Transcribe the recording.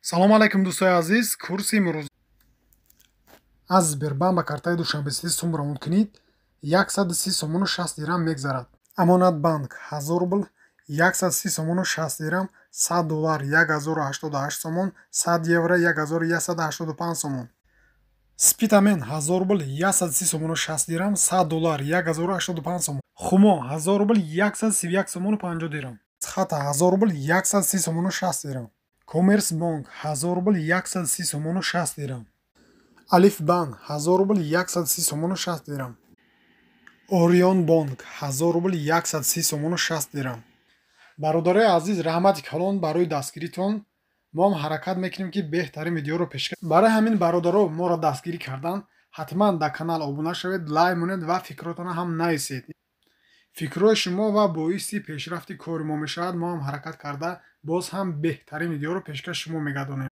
салом алайкум дӯстои азиз. Курси имрӯз аз Сбербанк ба картаи душанбеситӣ сум равон кунед 130 сомону 60 дирҳам мегзарад. Амонатбанк 1000 рубл 130 сомону 60 дирҳам, 100 доллар 1088 сомон, 100 евро 1185 сомон. Спитамен 1000 рубл 130 сомону 60 дирҳам, 100 доллар 1085 сомон. Хумо 1000 рубл 131 сомону 50 дирҳам. Хата 1000 рубл 130 сомону 60 дирҳам. Коммерсбанк 1000 рубл 130 сомону 60 дирҳам. Алифбанк 1000 рубл 130 сомону 60 дирҳам. Орион банк 1000 рубл 130 сомону 60 дирҳам. Бародарои азиз, раҳмати калон барои дастгиритон. мо ҳам ҳаракат мекунем ки беҳтарин видеоро пешкаш. Барои ҳамин бародаро моро дастгирӣ кардан, ҳатман дар канал обуна шавед, лайк монед ва фикротона ҳам нависед. фикрҳои шумо ва боиси пешрафти кори мо мешавад. мо ҳам ҳаракат карда боз ҳам беҳтарин видеоро пешкаш шумо мегардонем.